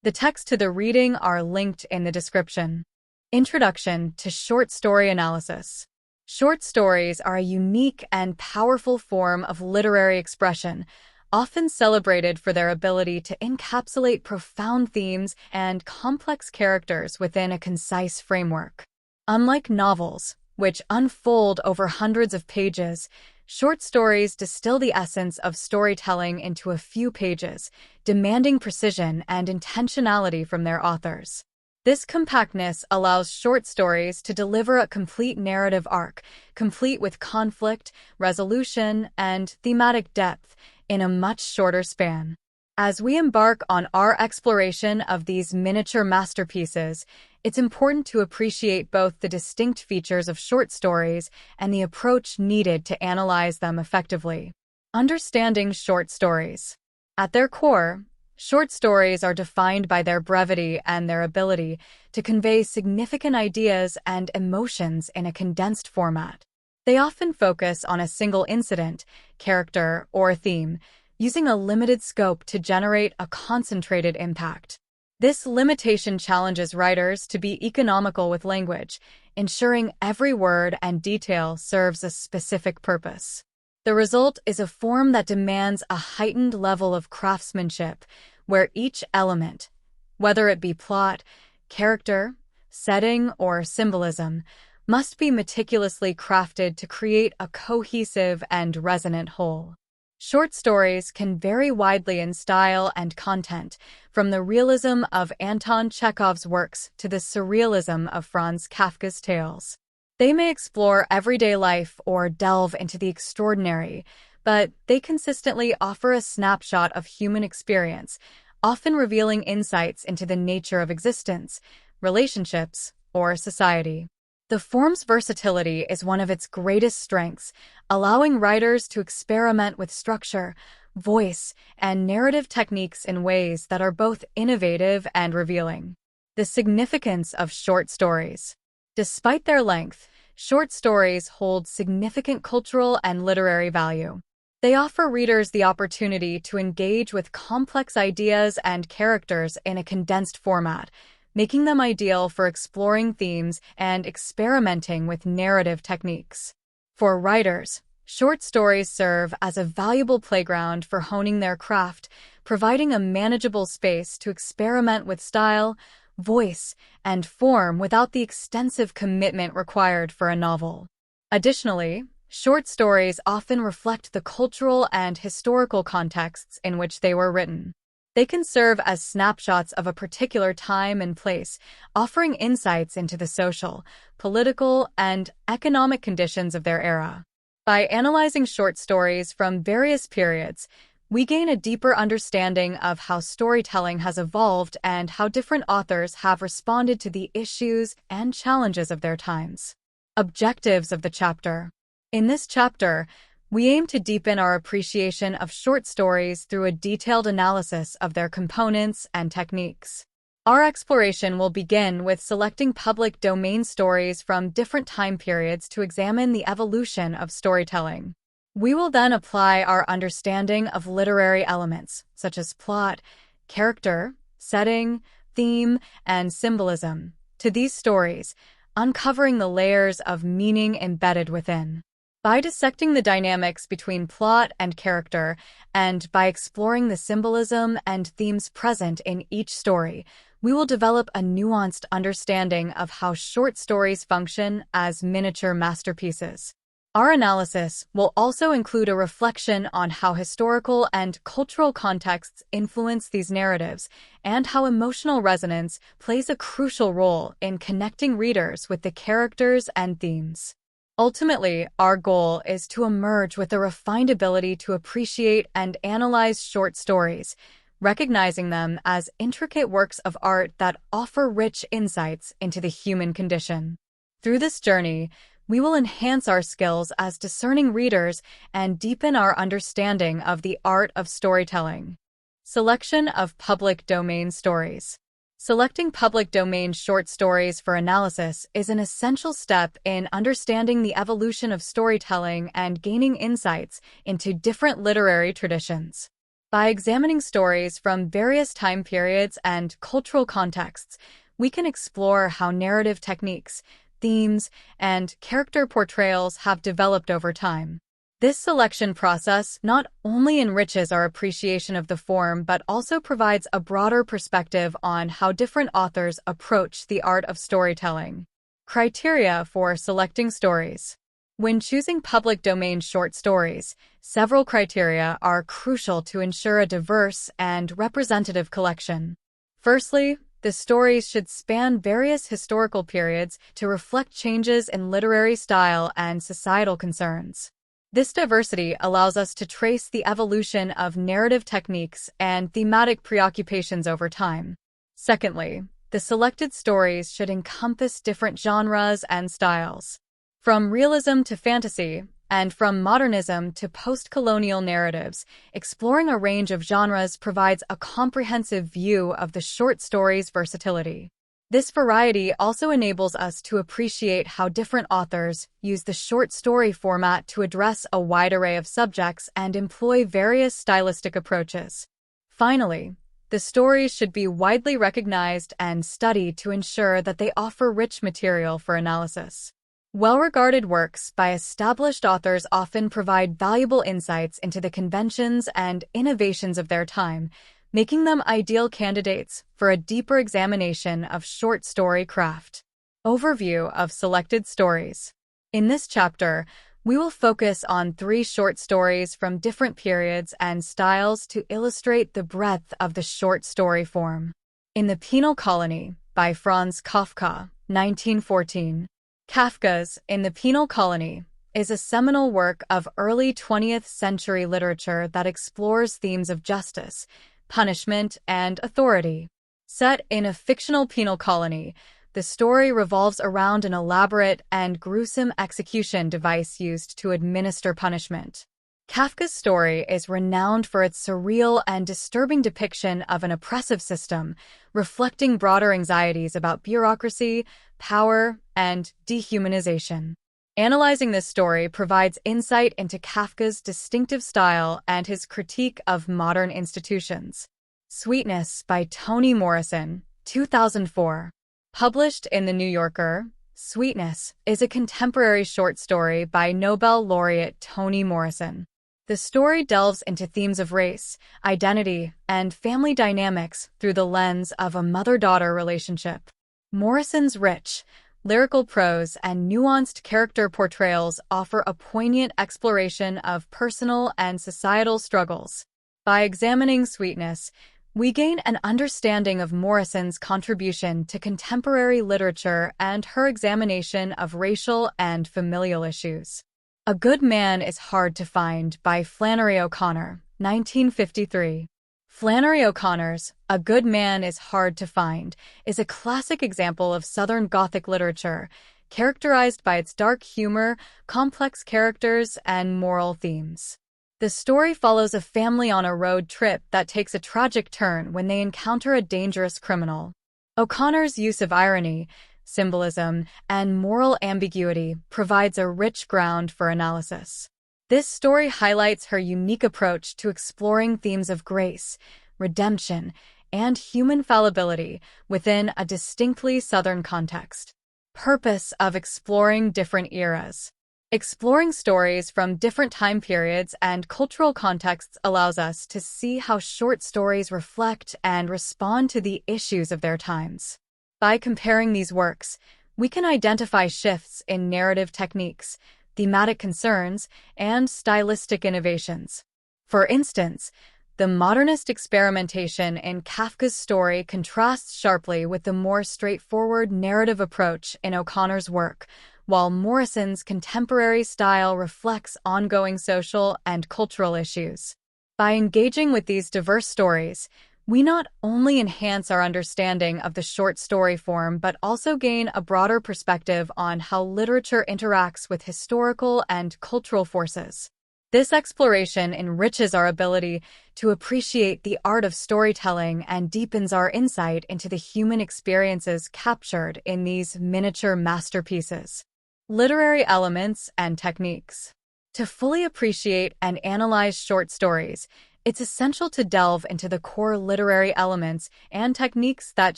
The text to the reading are linked in the description. Introduction to Short Story Analysis. Short stories are a unique and powerful form of literary expression, often celebrated for their ability to encapsulate profound themes and complex characters within a concise framework. Unlike novels, which unfold over hundreds of pages, short stories distill the essence of storytelling into a few pages, demanding precision and intentionality from their authors. This compactness allows short stories to deliver a complete narrative arc, complete with conflict, resolution, and thematic depth, in a much shorter span. As we embark on our exploration of these miniature masterpieces, it's important to appreciate both the distinct features of short stories and the approach needed to analyze them effectively. Understanding short stories. At their core, short stories are defined by their brevity and their ability to convey significant ideas and emotions in a condensed format. They often focus on a single incident, character, or theme, using a limited scope to generate a concentrated impact. This limitation challenges writers to be economical with language, ensuring every word and detail serves a specific purpose. The result is a form that demands a heightened level of craftsmanship, where each element, whether it be plot, character, setting, or symbolism, must be meticulously crafted to create a cohesive and resonant whole. Short stories can vary widely in style and content, from the realism of Anton Chekhov's works to the surrealism of Franz Kafka's tales. They may explore everyday life or delve into the extraordinary, but they consistently offer a snapshot of human experience, often revealing insights into the nature of existence, relationships, or society. The form's versatility is one of its greatest strengths, allowing writers to experiment with structure, voice, and narrative techniques in ways that are both innovative and revealing. The significance of short stories. Despite their length, short stories hold significant cultural and literary value. They offer readers the opportunity to engage with complex ideas and characters in a condensed format, making them ideal for exploring themes and experimenting with narrative techniques. For writers, short stories serve as a valuable playground for honing their craft, providing a manageable space to experiment with style, voice, and form without the extensive commitment required for a novel. Additionally, short stories often reflect the cultural and historical contexts in which they were written. They can serve as snapshots of a particular time and place, offering insights into the social, political, and economic conditions of their era. By analyzing short stories from various periods, we gain a deeper understanding of how storytelling has evolved and how different authors have responded to the issues and challenges of their times. Objectives of the chapter. In this chapter, we aim to deepen our appreciation of short stories through a detailed analysis of their components and techniques. Our exploration will begin with selecting public domain stories from different time periods to examine the evolution of storytelling. We will then apply our understanding of literary elements, such as plot, character, setting, theme, and symbolism, to these stories, uncovering the layers of meaning embedded within. By dissecting the dynamics between plot and character, and by exploring the symbolism and themes present in each story, we will develop a nuanced understanding of how short stories function as miniature masterpieces. Our analysis will also include a reflection on how historical and cultural contexts influence these narratives, and how emotional resonance plays a crucial role in connecting readers with the characters and themes. Ultimately, our goal is to emerge with a refined ability to appreciate and analyze short stories, recognizing them as intricate works of art that offer rich insights into the human condition. Through this journey, we will enhance our skills as discerning readers and deepen our understanding of the art of storytelling. Selection of public domain stories. Selecting public domain short stories for analysis is an essential step in understanding the evolution of storytelling and gaining insights into different literary traditions. By examining stories from various time periods and cultural contexts, we can explore how narrative techniques, themes, and character portrayals have developed over time. This selection process not only enriches our appreciation of the form but also provides a broader perspective on how different authors approach the art of storytelling. Criteria for selecting stories. When choosing public domain short stories, several criteria are crucial to ensure a diverse and representative collection. Firstly, the stories should span various historical periods to reflect changes in literary style and societal concerns. This diversity allows us to trace the evolution of narrative techniques and thematic preoccupations over time. Secondly, the selected stories should encompass different genres and styles. From realism to fantasy, and from modernism to post-colonial narratives, exploring a range of genres provides a comprehensive view of the short story's versatility. This variety also enables us to appreciate how different authors use the short story format to address a wide array of subjects and employ various stylistic approaches. Finally, the stories should be widely recognized and studied to ensure that they offer rich material for analysis. Well-regarded works by established authors often provide valuable insights into the conventions and innovations of their time, making them ideal candidates for a deeper examination of short story craft. Overview of selected stories. In this chapter, we will focus on 3 short stories from different periods and styles to illustrate the breadth of the short story form. In the Penal Colony, by Franz Kafka, 1914. Kafka's In the Penal Colony is a seminal work of early 20th century literature that explores themes of justice, punishment, and authority. Set in a fictional penal colony, the story revolves around an elaborate and gruesome execution device used to administer punishment. Kafka's story is renowned for its surreal and disturbing depiction of an oppressive system, reflecting broader anxieties about bureaucracy, power, and dehumanization. Analyzing this story provides insight into Kafka's distinctive style and his critique of modern institutions. Sweetness by Toni Morrison, 2004. Published in The New Yorker, Sweetness is a contemporary short story by Nobel laureate Toni Morrison. The story delves into themes of race, identity, and family dynamics through the lens of a mother-daughter relationship. Morrison's rich, lyrical prose and nuanced character portrayals offer a poignant exploration of personal and societal struggles. By examining Sweetness, we gain an understanding of Morrison's contribution to contemporary literature and her examination of racial and familial issues. A Good Man is Hard to Find by Flannery O'Connor, 1953. Flannery O'Connor's A Good Man is Hard to Find is a classic example of Southern Gothic literature, characterized by its dark humor, complex characters, and moral themes. The story follows a family on a road trip that takes a tragic turn when they encounter a dangerous criminal. O'Connor's use of irony, symbolism, and moral ambiguity provides a rich ground for analysis. This story highlights her unique approach to exploring themes of grace, redemption, and human fallibility within a distinctly Southern context. Purpose of exploring different eras. Exploring stories from different time periods and cultural contexts allows us to see how short stories reflect and respond to the issues of their times. By comparing these works, we can identify shifts in narrative techniques, thematic concerns, and stylistic innovations. For instance, the modernist experimentation in Kafka's story contrasts sharply with the more straightforward narrative approach in O'Connor's work, while Morrison's contemporary style reflects ongoing social and cultural issues. By engaging with these diverse stories, we not only enhance our understanding of the short story form but also gain a broader perspective on how literature interacts with historical and cultural forces. This exploration enriches our ability to appreciate the art of storytelling and deepens our insight into the human experiences captured in these miniature masterpieces. Literary elements and techniques. To fully appreciate and analyze short stories, It's essential to delve into the core literary elements and techniques that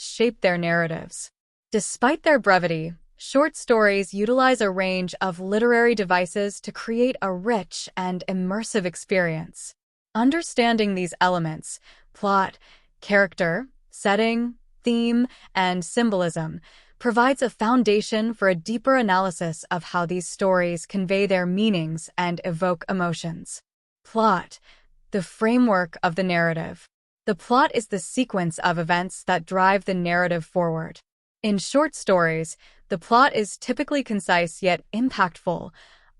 shape their narratives. Despite their brevity, short stories utilize a range of literary devices to create a rich and immersive experience. Understanding these elements, plot, character, setting, theme, and symbolism, provides a foundation for a deeper analysis of how these stories convey their meanings and evoke emotions. Plot, the framework of the narrative. The plot is the sequence of events that drive the narrative forward. In short stories, the plot is typically concise yet impactful,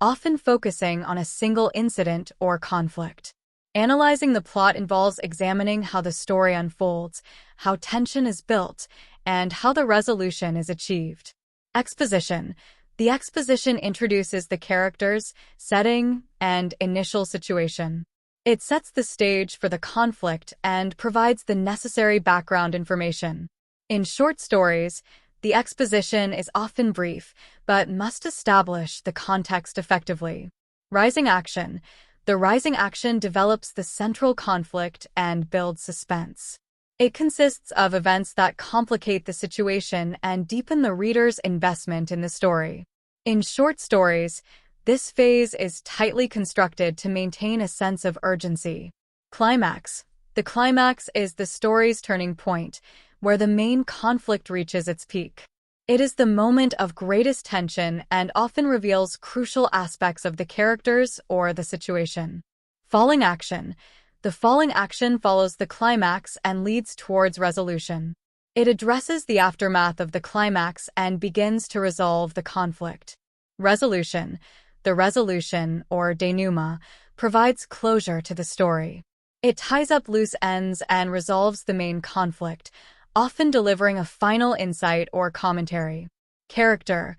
often focusing on a single incident or conflict. Analyzing the plot involves examining how the story unfolds, how tension is built, and how the resolution is achieved. Exposition. The exposition introduces the characters, setting, and initial situation. It sets the stage for the conflict and provides the necessary background information. In short stories, the exposition is often brief, but must establish the context effectively. Rising action. The rising action develops the central conflict and builds suspense. It consists of events that complicate the situation and deepen the reader's investment in the story. In short stories, this phase is tightly constructed to maintain a sense of urgency. Climax. The climax is the story's turning point, where the main conflict reaches its peak. It is the moment of greatest tension and often reveals crucial aspects of the characters or the situation. Falling action. The falling action follows the climax and leads towards resolution. It addresses the aftermath of the climax and begins to resolve the conflict. Resolution. The resolution, or denouement, provides closure to the story. It ties up loose ends and resolves the main conflict, often delivering a final insight or commentary. Character,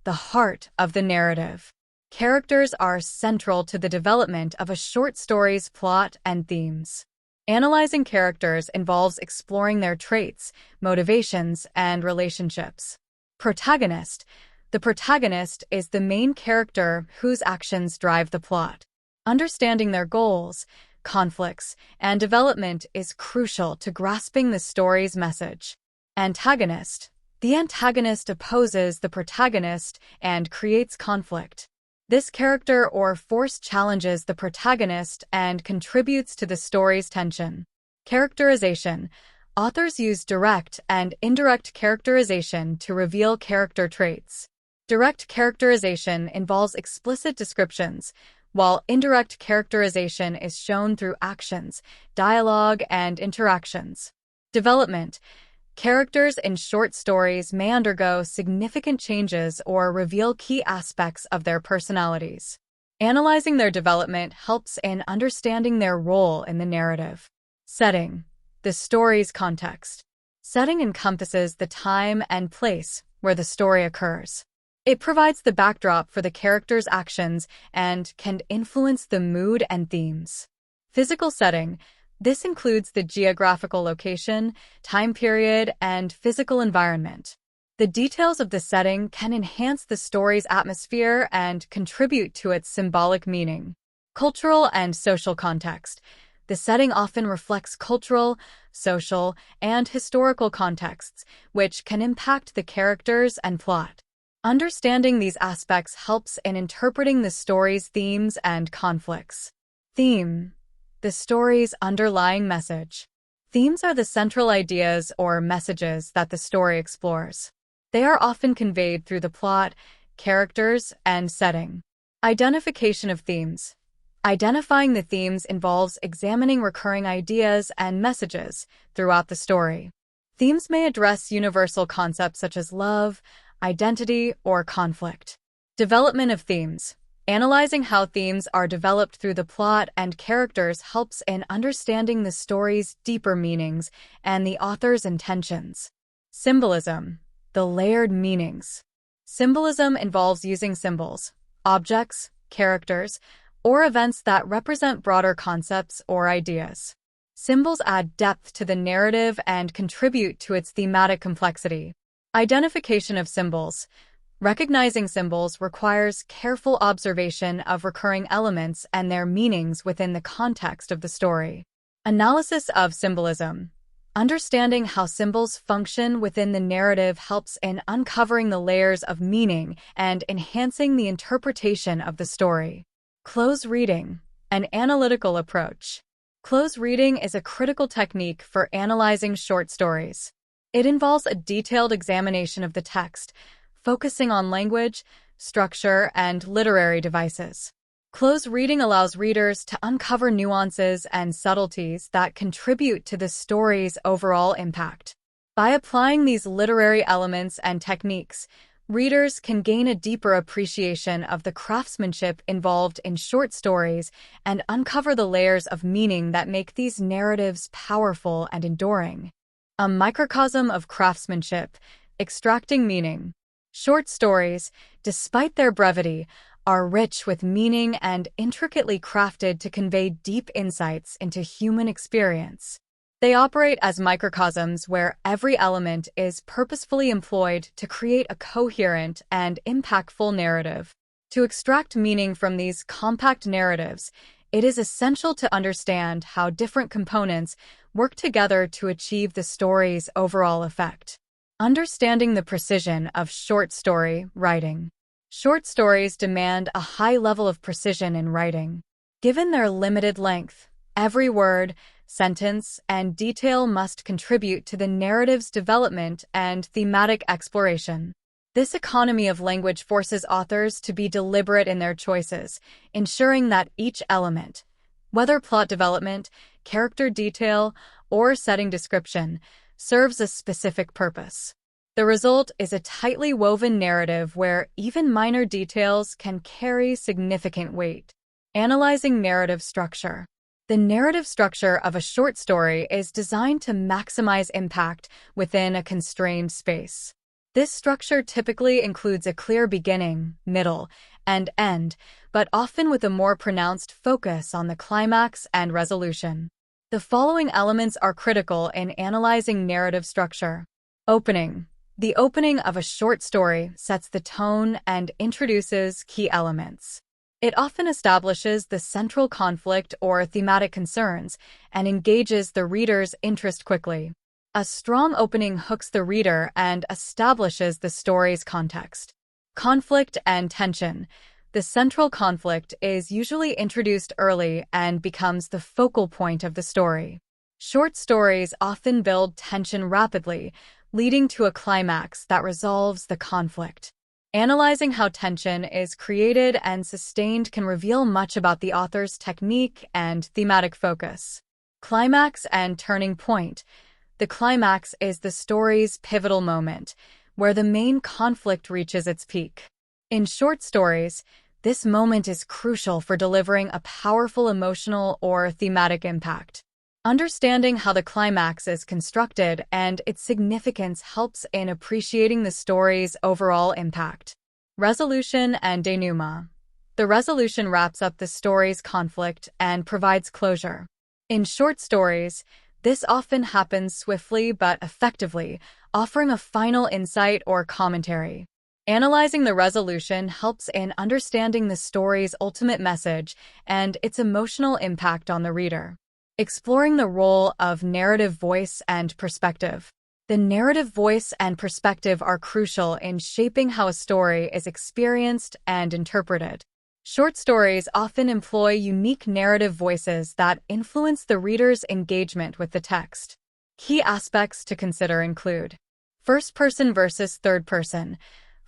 the heart of the narrative. Characters are central to the development of a short story's plot and themes. Analyzing characters involves exploring their traits, motivations, and relationships. Protagonist. The protagonist is the main character whose actions drive the plot. Understanding their goals, conflicts, and development is crucial to grasping the story's message. Antagonist. The antagonist opposes the protagonist and creates conflict. This character or force challenges the protagonist and contributes to the story's tension. Characterization. Authors use direct and indirect characterization to reveal character traits. Direct characterization involves explicit descriptions, while indirect characterization is shown through actions, dialogue, and interactions. Development. Characters in short stories may undergo significant changes or reveal key aspects of their personalities. Analyzing their development helps in understanding their role in the narrative. Setting. The story's context. Setting encompasses the time and place where the story occurs. It provides the backdrop for the characters' actions and can influence the mood and themes. Physical setting. This includes the geographical location, time period, and physical environment. The details of the setting can enhance the story's atmosphere and contribute to its symbolic meaning. Cultural and social context. The setting often reflects cultural, social, and historical contexts, which can impact the characters and plot. Understanding these aspects helps in interpreting the story's themes and conflicts. Theme. The story's underlying message. Themes are the central ideas or messages that the story explores. They are often conveyed through the plot, characters, and setting. Identification of themes. Identifying the themes involves examining recurring ideas and messages throughout the story. Themes may address universal concepts such as love, identity, or conflict. Development of themes. Analyzing how themes are developed through the plot and characters helps in understanding the story's deeper meanings and the author's intentions. Symbolism. The layered meanings. Symbolism involves using symbols, objects, characters, or events that represent broader concepts or ideas. Symbols add depth to the narrative and contribute to its thematic complexity. Identification of symbols. Recognizing symbols requires careful observation of recurring elements and their meanings within the context of the story. Analysis of symbolism. Understanding how symbols function within the narrative helps in uncovering the layers of meaning and enhancing the interpretation of the story. Close reading. An analytical approach. Close reading is a critical technique for analyzing short stories. It involves a detailed examination of the text, focusing on language, structure, and literary devices. Close reading allows readers to uncover nuances and subtleties that contribute to the story's overall impact. By applying these literary elements and techniques, readers can gain a deeper appreciation of the craftsmanship involved in short stories and uncover the layers of meaning that make these narratives powerful and enduring. A microcosm of craftsmanship, extracting meaning. Short stories, despite their brevity, are rich with meaning and intricately crafted to convey deep insights into human experience. They operate as microcosms where every element is purposefully employed to create a coherent and impactful narrative. To extract meaning from these compact narratives, it is essential to understand how different components work together to achieve the story's overall effect. Understanding the precision of short story writing. Short stories demand a high level of precision in writing. Given their limited length, every word, sentence, and detail must contribute to the narrative's development and thematic exploration. This economy of language forces authors to be deliberate in their choices, ensuring that each element, whether plot development, character detail, or setting description, serves a specific purpose. The result is a tightly woven narrative where even minor details can carry significant weight. Analyzing narrative structure. The narrative structure of a short story is designed to maximize impact within a constrained space. This structure typically includes a clear beginning, middle, and end, but often with a more pronounced focus on the climax and resolution. The following elements are critical in analyzing narrative structure. Opening. The opening of a short story sets the tone and introduces key elements. It often establishes the central conflict or thematic concerns and engages the reader's interest quickly. A strong opening hooks the reader and establishes the story's context. Conflict and tension. The central conflict is usually introduced early and becomes the focal point of the story. Short stories often build tension rapidly, leading to a climax that resolves the conflict. Analyzing how tension is created and sustained can reveal much about the author's technique and thematic focus. Climax and turning point. The climax is the story's pivotal moment, where the main conflict reaches its peak. In short stories, this moment is crucial for delivering a powerful emotional or thematic impact. Understanding how the climax is constructed and its significance helps in appreciating the story's overall impact. Resolution and denouement. The resolution wraps up the story's conflict and provides closure. In short stories, this often happens swiftly but effectively, offering a final insight or commentary. Analyzing the resolution helps in understanding the story's ultimate message and its emotional impact on the reader. Exploring the role of narrative voice and perspective. The narrative voice and perspective are crucial in shaping how a story is experienced and interpreted. Short stories often employ unique narrative voices that influence the reader's engagement with the text. Key aspects to consider include: first person versus third person.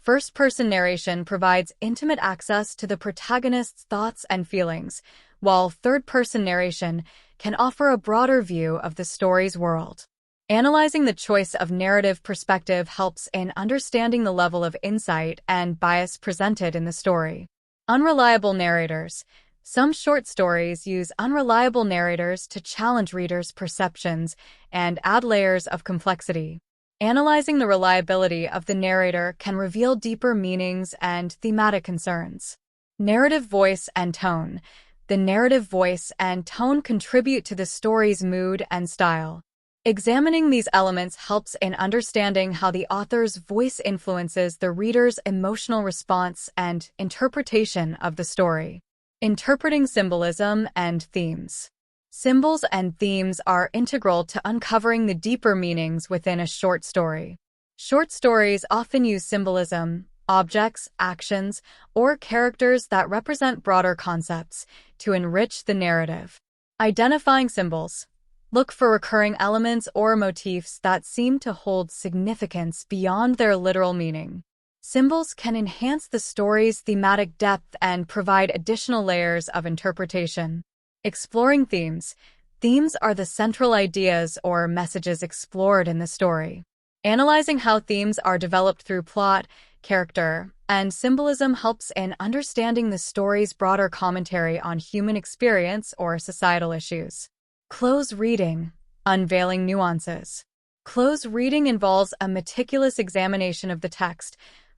First-person narration provides intimate access to the protagonist's thoughts and feelings, while third-person narration can offer a broader view of the story's world. Analyzing the choice of narrative perspective helps in understanding the level of insight and bias presented in the story. Unreliable narrators. Some short stories use unreliable narrators to challenge readers' perceptions and add layers of complexity. Analyzing the reliability of the narrator can reveal deeper meanings and thematic concerns. Narrative voice and tone. The narrative voice and tone contribute to the story's mood and style. Examining these elements helps in understanding how the author's voice influences the reader's emotional response and interpretation of the story. Interpreting symbolism and themes. Symbols and themes are integral to uncovering the deeper meanings within a short story. Short stories often use symbolism, objects, actions, or characters that represent broader concepts to enrich the narrative. Identifying symbols. Look for recurring elements or motifs that seem to hold significance beyond their literal meaning. Symbols can enhance the story's thematic depth and provide additional layers of interpretation. Exploring themes. Themes are the central ideas or messages explored in the story. Analyzing how themes are developed through plot, character, and symbolism helps in understanding the story's broader commentary on human experience or societal issues. Close reading. Unveiling nuances. Close reading involves a meticulous examination of the text,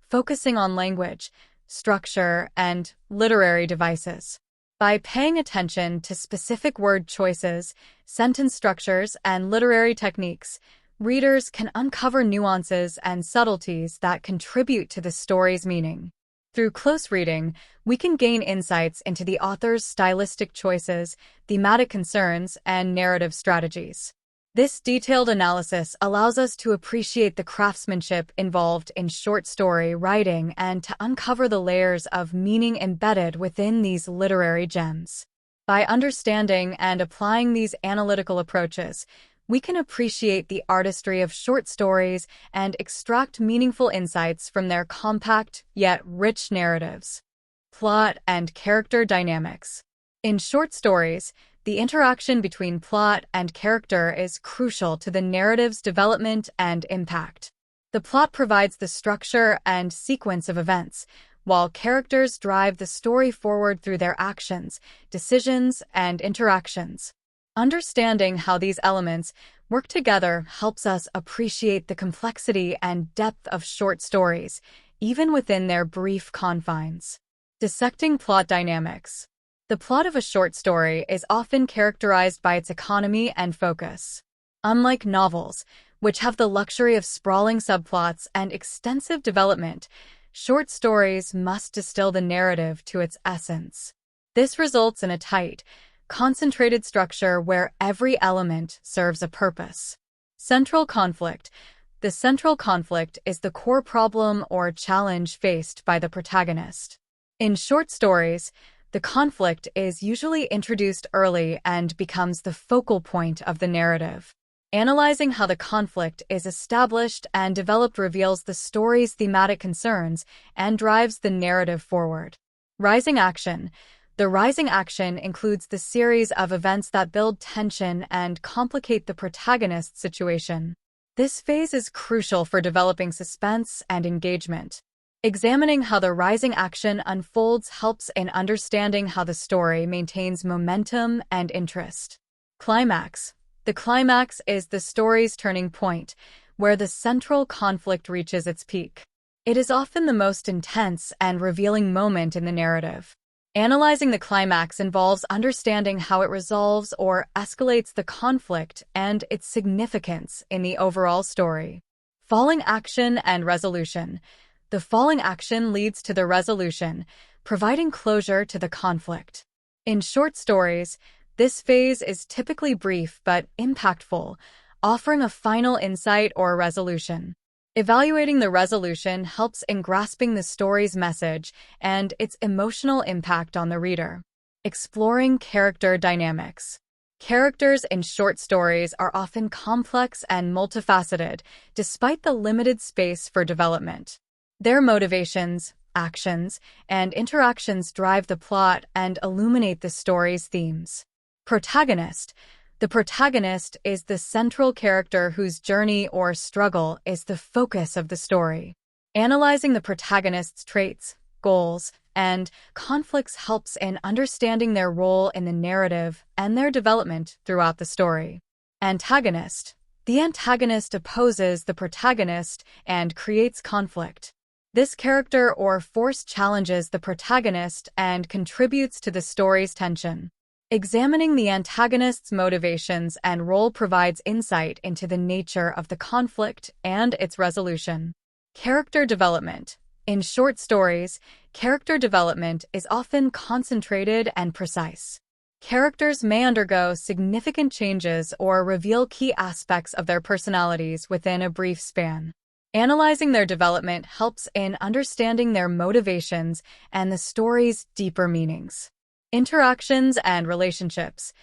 focusing on language, structure, and literary devices. By paying attention to specific word choices, sentence structures, and literary techniques, readers can uncover nuances and subtleties that contribute to the story's meaning. Through close reading, we can gain insights into the author's stylistic choices, thematic concerns, and narrative strategies. This detailed analysis allows us to appreciate the craftsmanship involved in short story writing and to uncover the layers of meaning embedded within these literary gems. By understanding and applying these analytical approaches, we can appreciate the artistry of short stories and extract meaningful insights from their compact yet rich narratives. Plot and character dynamics. In short stories, the interaction between plot and character is crucial to the narrative's development and impact. The plot provides the structure and sequence of events, while characters drive the story forward through their actions, decisions, and interactions. Understanding how these elements work together helps us appreciate the complexity and depth of short stories, even within their brief confines. Dissecting plot dynamics. The plot of a short story is often characterized by its economy and focus. Unlike novels, which have the luxury of sprawling subplots and extensive development, short stories must distill the narrative to its essence. This results in a tight, concentrated structure where every element serves a purpose. Central conflict. The central conflict is the core problem or challenge faced by the protagonist. In short stories, the conflict is usually introduced early and becomes the focal point of the narrative. Analyzing how the conflict is established and developed reveals the story's thematic concerns and drives the narrative forward. Rising action. The rising action includes the series of events that build tension and complicate the protagonist's situation. This phase is crucial for developing suspense and engagement. Examining how the rising action unfolds helps in understanding how the story maintains momentum and interest. Climax. The climax is the story's turning point, where the central conflict reaches its peak. It is often the most intense and revealing moment in the narrative. Analyzing the climax involves understanding how it resolves or escalates the conflict and its significance in the overall story. Falling action and resolution. The falling action leads to the resolution, providing closure to the conflict. In short stories, this phase is typically brief but impactful, offering a final insight or resolution. Evaluating the resolution helps in grasping the story's message and its emotional impact on the reader. Exploring character dynamics. Characters in short stories are often complex and multifaceted, despite the limited space for development. Their motivations, actions, and interactions drive the plot and illuminate the story's themes. Protagonist. The protagonist is the central character whose journey or struggle is the focus of the story. Analyzing the protagonist's traits, goals, and conflicts helps in understanding their role in the narrative and their development throughout the story. Antagonist. The antagonist opposes the protagonist and creates conflict. This character or force challenges the protagonist and contributes to the story's tension. Examining the antagonist's motivations and role provides insight into the nature of the conflict and its resolution. Character development. In short stories, character development is often concentrated and precise. Characters may undergo significant changes or reveal key aspects of their personalities within a brief span. Analyzing their development helps in understanding their motivations and the story's deeper meanings. Interactions and relationships.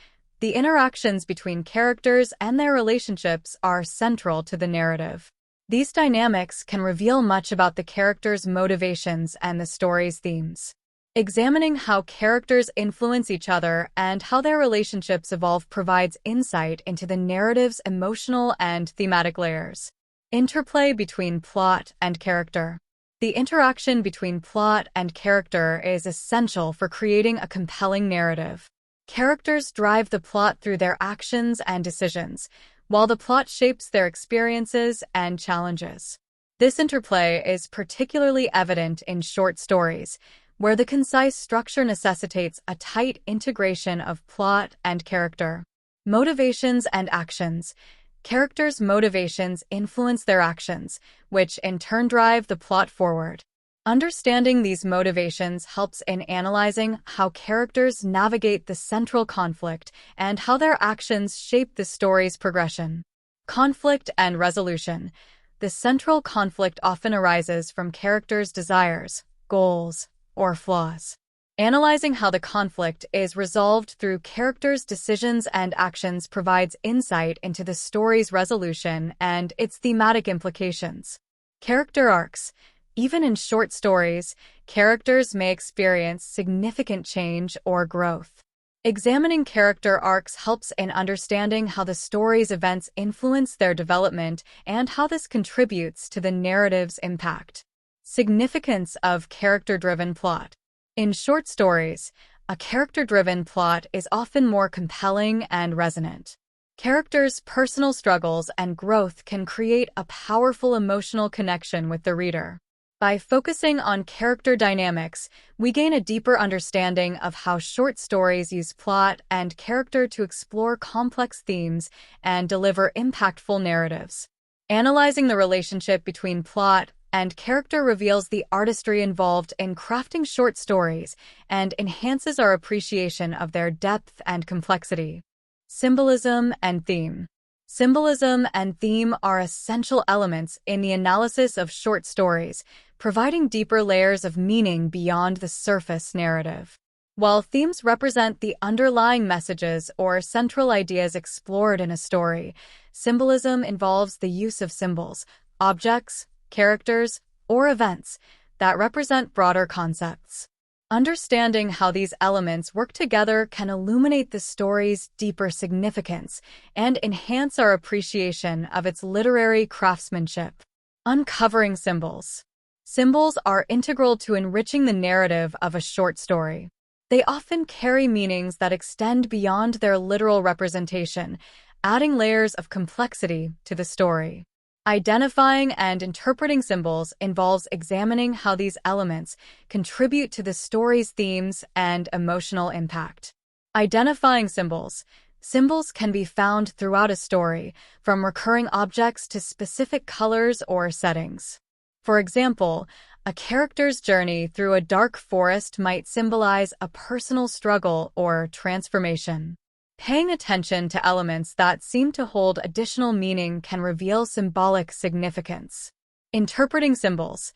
The interactions between characters and their relationships are central to the narrative. These dynamics can reveal much about the characters' motivations and the story's themes. Examining how characters influence each other and how their relationships evolve provides insight into the narrative's emotional and thematic layers. Interplay between plot and character. The interaction between plot and character is essential for creating a compelling narrative. Characters drive the plot through their actions and decisions, while the plot shapes their experiences and challenges. This interplay is particularly evident in short stories, where the concise structure necessitates a tight integration of plot and character. Motivations and actions. Characters' motivations influence their actions, which in turn drive the plot forward. Understanding these motivations helps in analyzing how characters navigate the central conflict and how their actions shape the story's progression. Conflict and resolution. The central conflict often arises from characters' desires, goals, or flaws. Analyzing how the conflict is resolved through characters' decisions and actions provides insight into the story's resolution and its thematic implications. Character arcs. Even in short stories, characters may experience significant change or growth. Examining character arcs helps in understanding how the story's events influence their development and how this contributes to the narrative's impact. Significance of character-driven plot. In short stories, a character-driven plot is often more compelling and resonant. Characters' personal struggles and growth can create a powerful emotional connection with the reader. By focusing on character dynamics, we gain a deeper understanding of how short stories use plot and character to explore complex themes and deliver impactful narratives. Analyzing the relationship between plot and character reveals the artistry involved in crafting short stories and enhances our appreciation of their depth and complexity. Symbolism and theme. Symbolism and theme are essential elements in the analysis of short stories, providing deeper layers of meaning beyond the surface narrative. While themes represent the underlying messages or central ideas explored in a story, symbolism involves the use of symbols, objects, characters, or events that represent broader concepts. Understanding how these elements work together can illuminate the story's deeper significance and enhance our appreciation of its literary craftsmanship. Uncovering symbols. Symbols are integral to enriching the narrative of a short story. They often carry meanings that extend beyond their literal representation, adding layers of complexity to the story. Identifying and interpreting symbols involves examining how these elements contribute to the story's themes and emotional impact. Identifying symbols. Symbols can be found throughout a story, from recurring objects to specific colors or settings. For example, a character's journey through a dark forest might symbolize a personal struggle or transformation. Paying attention to elements that seem to hold additional meaning can reveal symbolic significance. Interpreting symbols.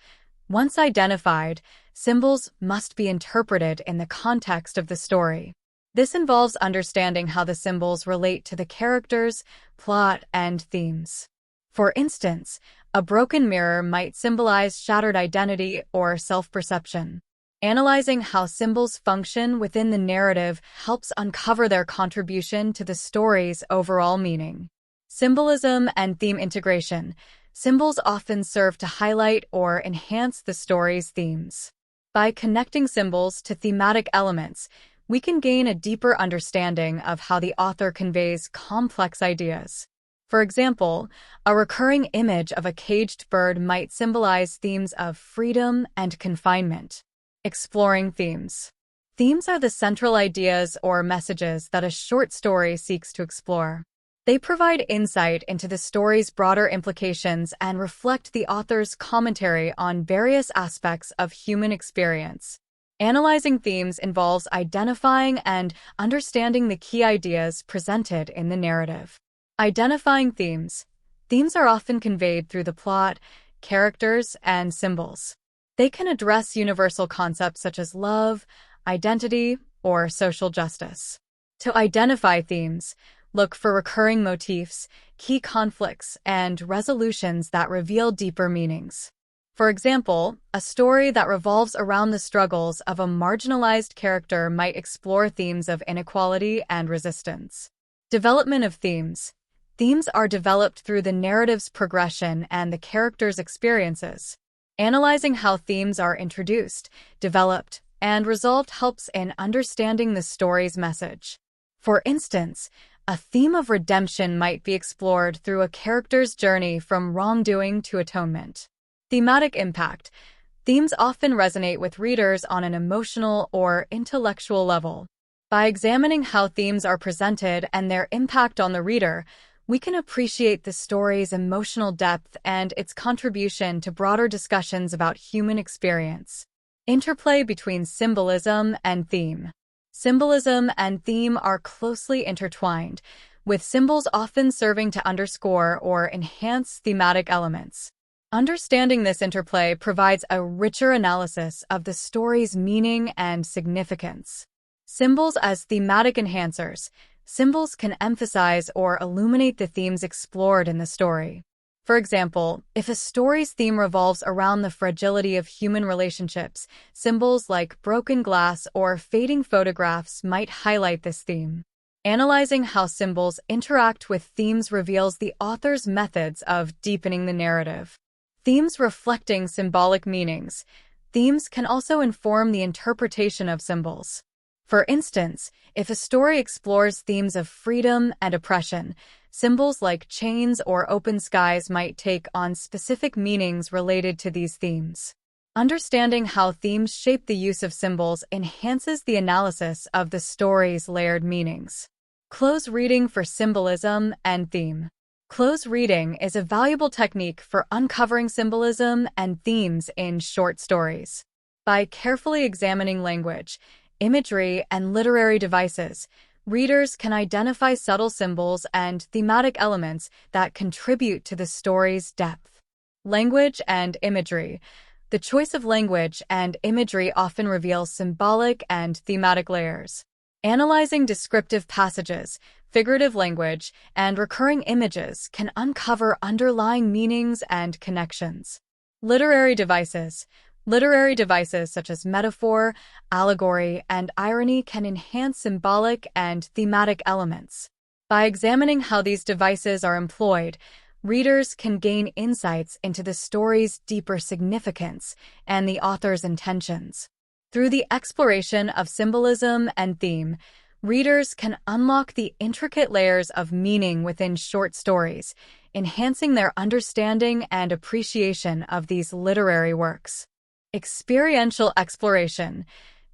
Once identified, symbols must be interpreted in the context of the story. This involves understanding how the symbols relate to the characters, plot, and themes. For instance, a broken mirror might symbolize shattered identity or self-perception. Analyzing how symbols function within the narrative helps uncover their contribution to the story's overall meaning. Symbolism and theme integration. Symbols often serve to highlight or enhance the story's themes. By connecting symbols to thematic elements, we can gain a deeper understanding of how the author conveys complex ideas. For example, a recurring image of a caged bird might symbolize themes of freedom and confinement. Exploring themes. Themes are the central ideas or messages that a short story seeks to explore. They provide insight into the story's broader implications and reflect the author's commentary on various aspects of human experience. Analyzing themes involves identifying and understanding the key ideas presented in the narrative. Identifying themes. Themes are often conveyed through the plot, characters, and symbols. They can address universal concepts such as love, identity, or social justice. To identify themes, look for recurring motifs, key conflicts, and resolutions that reveal deeper meanings. For example, a story that revolves around the struggles of a marginalized character might explore themes of inequality and resistance. Development of themes. Themes are developed through the narrative's progression and the character's experiences. Analyzing how themes are introduced, developed, and resolved helps in understanding the story's message. For instance, a theme of redemption might be explored through a character's journey from wrongdoing to atonement. Thematic impact. Themes often resonate with readers on an emotional or intellectual level. By examining how themes are presented and their impact on the reader, we can appreciate the story's emotional depth and its contribution to broader discussions about human experience. Interplay between symbolism and theme. Symbolism and theme are closely intertwined, with symbols often serving to underscore or enhance thematic elements. Understanding this interplay provides a richer analysis of the story's meaning and significance. Symbols as thematic enhancers. Symbols can emphasize or illuminate the themes explored in the story. For example, if a story's theme revolves around the fragility of human relationships, symbols like broken glass or fading photographs might highlight this theme. Analyzing how symbols interact with themes reveals the author's methods of deepening the narrative. Themes reflecting symbolic meanings. Themes can also inform the interpretation of symbols. For instance, if a story explores themes of freedom and oppression, symbols like chains or open skies might take on specific meanings related to these themes. Understanding how themes shape the use of symbols enhances the analysis of the story's layered meanings. Close reading for symbolism and theme. Close reading is a valuable technique for uncovering symbolism and themes in short stories. By carefully examining language, imagery, and literary devices, readers can identify subtle symbols and thematic elements that contribute to the story's depth. Language and imagery. The choice of language and imagery often reveals symbolic and thematic layers. Analyzing descriptive passages, figurative language, and recurring images can uncover underlying meanings and connections. Literary devices. Literary devices such as metaphor, allegory, and irony can enhance symbolic and thematic elements. By examining how these devices are employed, readers can gain insights into the story's deeper significance and the author's intentions. Through the exploration of symbolism and theme, readers can unlock the intricate layers of meaning within short stories, enhancing their understanding and appreciation of these literary works. Experiential exploration,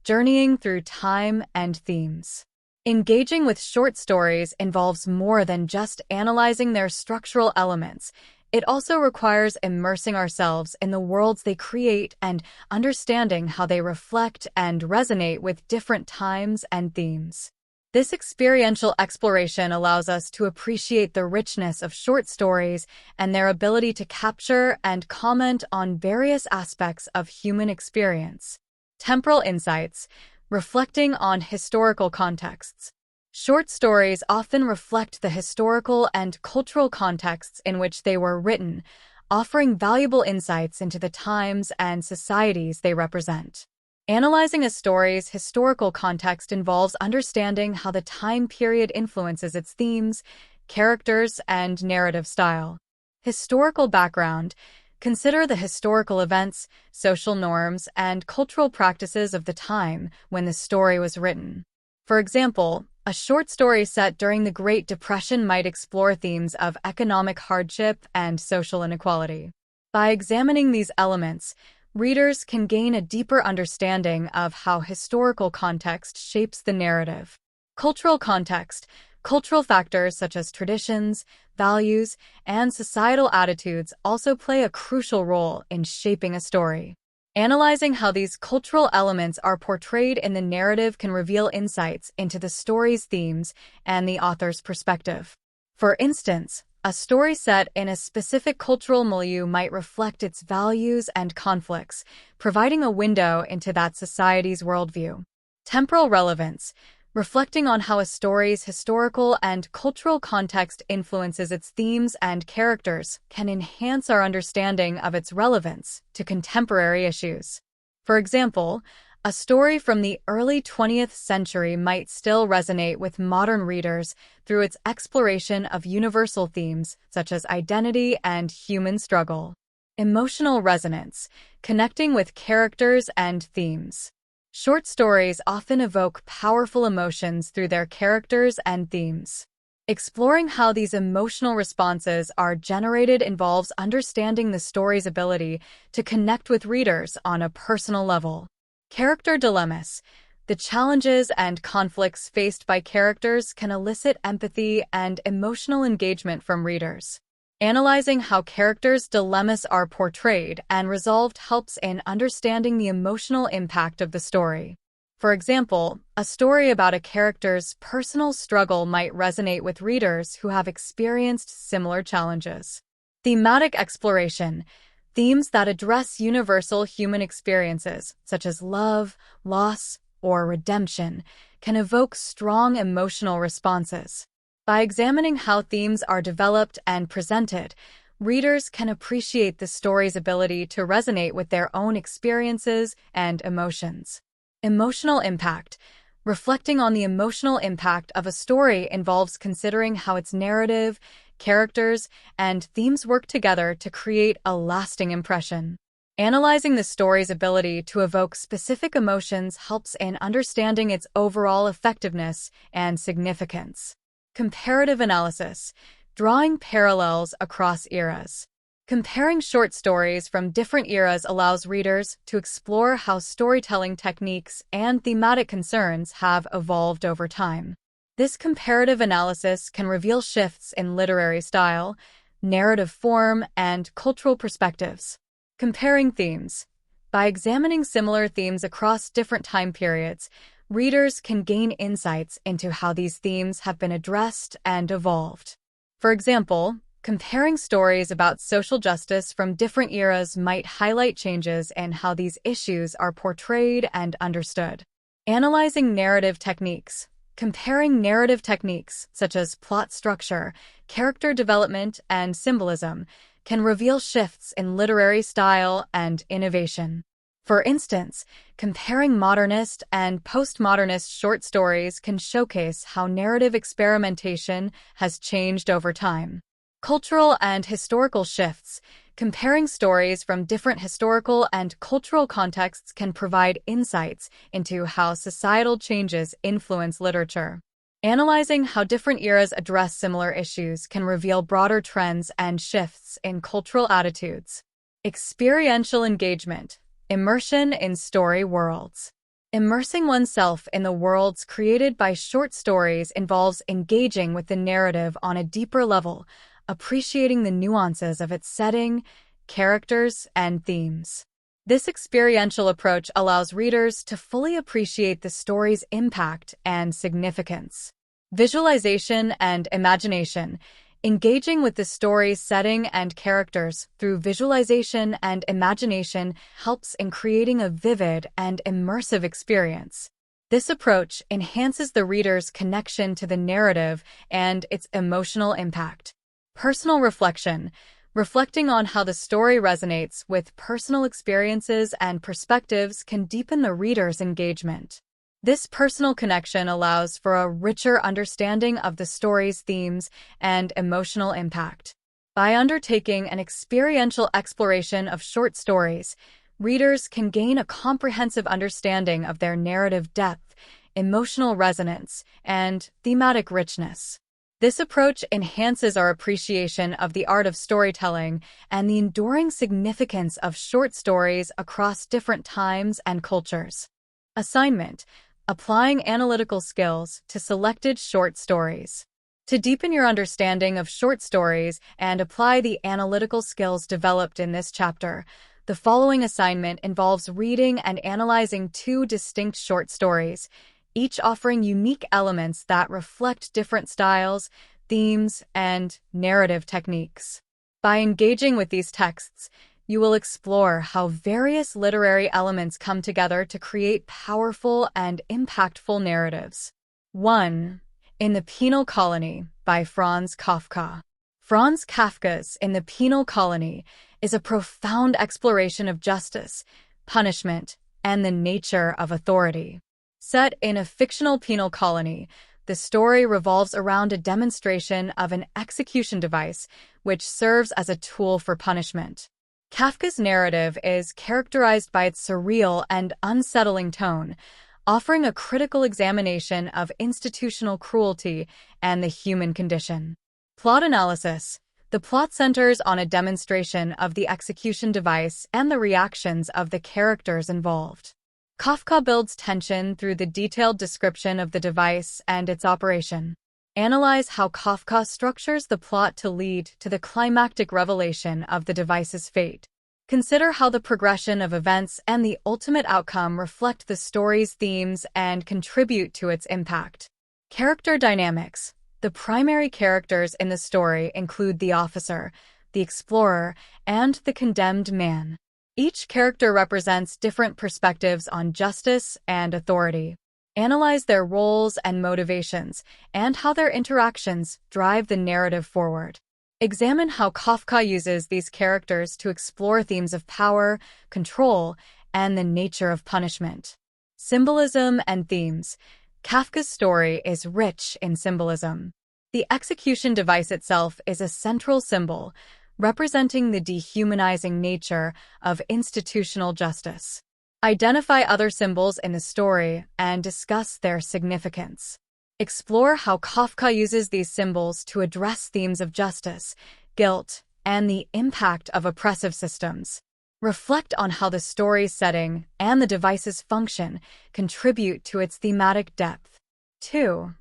journeying through time and themes. Engaging with short stories involves more than just analyzing their structural elements. It also requires immersing ourselves in the worlds they create and understanding how they reflect and resonate with different times and themes. This experiential exploration allows us to appreciate the richness of short stories and their ability to capture and comment on various aspects of human experience. Temporal insights, reflecting on historical contexts. Short stories often reflect the historical and cultural contexts in which they were written, offering valuable insights into the times and societies they represent. Analyzing a story's historical context involves understanding how the time period influences its themes, characters, and narrative style. Historical background. Consider the historical events, social norms, and cultural practices of the time when the story was written. For example, a short story set during the Great Depression might explore themes of economic hardship and social inequality. By examining these elements, readers can gain a deeper understanding of how historical context shapes the narrative. Cultural context. Cultural factors such as traditions, values, and societal attitudes also play a crucial role in shaping a story. Analyzing how these cultural elements are portrayed in the narrative can reveal insights into the story's themes and the author's perspective. For instance, a story set in a specific cultural milieu might reflect its values and conflicts, providing a window into that society's worldview. Temporal relevance. Reflecting on how a story's historical and cultural context influences its themes and characters can enhance our understanding of its relevance to contemporary issues. For example, a story from the early 20th century might still resonate with modern readers through its exploration of universal themes such as identity and human struggle. Emotional resonance, connecting with characters and themes. Short stories often evoke powerful emotions through their characters and themes. Exploring how these emotional responses are generated involves understanding the story's ability to connect with readers on a personal level. Character dilemmas. The challenges and conflicts faced by characters can elicit empathy and emotional engagement from readers. Analyzing how characters' dilemmas are portrayed and resolved helps in understanding the emotional impact of the story. For example, a story about a character's personal struggle might resonate with readers who have experienced similar challenges. Thematic exploration. Themes that address universal human experiences, such as love, loss, or redemption, can evoke strong emotional responses. By examining how themes are developed and presented, readers can appreciate the story's ability to resonate with their own experiences and emotions. Emotional impact. Reflecting on the emotional impact of a story involves considering how its narrative, characters, and themes work together to create a lasting impression. Analyzing the story's ability to evoke specific emotions helps in understanding its overall effectiveness and significance. Comparative analysis. Drawing parallels across eras. Comparing short stories from different eras allows readers to explore how storytelling techniques and thematic concerns have evolved over time. This comparative analysis can reveal shifts in literary style, narrative form, and cultural perspectives. Comparing themes. By examining similar themes across different time periods, readers can gain insights into how these themes have been addressed and evolved. For example, comparing stories about social justice from different eras might highlight changes in how these issues are portrayed and understood. Analyzing narrative techniques. Comparing narrative techniques, such as plot structure, character development, and symbolism, can reveal shifts in literary style and innovation. For instance, comparing modernist and postmodernist short stories can showcase how narrative experimentation has changed over time. Cultural and historical shifts. Comparing stories from different historical and cultural contexts can provide insights into how societal changes influence literature. Analyzing how different eras address similar issues can reveal broader trends and shifts in cultural attitudes. Experiential engagement. Immersion in story worlds. Immersing oneself in the worlds created by short stories involves engaging with the narrative on a deeper level, appreciating the nuances of its setting, characters, and themes. This experiential approach allows readers to fully appreciate the story's impact and significance. Visualization and imagination. Engaging with the story's setting and characters through visualization and imagination helps in creating a vivid and immersive experience. This approach enhances the reader's connection to the narrative and its emotional impact. Personal reflection. Reflecting on how the story resonates with personal experiences and perspectives can deepen the reader's engagement. This personal connection allows for a richer understanding of the story's themes and emotional impact. By undertaking an experiential exploration of short stories, readers can gain a comprehensive understanding of their narrative depth, emotional resonance, and thematic richness. This approach enhances our appreciation of the art of storytelling and the enduring significance of short stories across different times and cultures. Assignment: applying analytical skills to selected short stories. To deepen your understanding of short stories and apply the analytical skills developed in this chapter, the following assignment involves reading and analyzing two distinct short stories, each offering unique elements that reflect different styles, themes, and narrative techniques. By engaging with these texts, you will explore how various literary elements come together to create powerful and impactful narratives. 1. In the Penal Colony by Franz Kafka. Franz Kafka's In the Penal Colony is a profound exploration of justice, punishment, and the nature of authority. Set in a fictional penal colony, the story revolves around a demonstration of an execution device which serves as a tool for punishment. Kafka's narrative is characterized by its surreal and unsettling tone, offering a critical examination of institutional cruelty and the human condition. Plot analysis. The plot centers on a demonstration of the execution device and the reactions of the characters involved. Kafka builds tension through the detailed description of the device and its operation. Analyze how Kafka structures the plot to lead to the climactic revelation of the device's fate. Consider how the progression of events and the ultimate outcome reflect the story's themes and contribute to its impact. Character dynamics. The primary characters in the story include the officer, the explorer, and the condemned man. Each character represents different perspectives on justice and authority. Analyze their roles and motivations, and how their interactions drive the narrative forward. Examine how Kafka uses these characters to explore themes of power, control, and the nature of punishment. Symbolism and themes. Kafka's story is rich in symbolism. The execution device itself is a central symbol, representing the dehumanizing nature of institutional justice. Identify other symbols in the story and discuss their significance. Explore how Kafka uses these symbols to address themes of justice, guilt, and the impact of oppressive systems. Reflect on how the story's setting and the device's function contribute to its thematic depth. 2.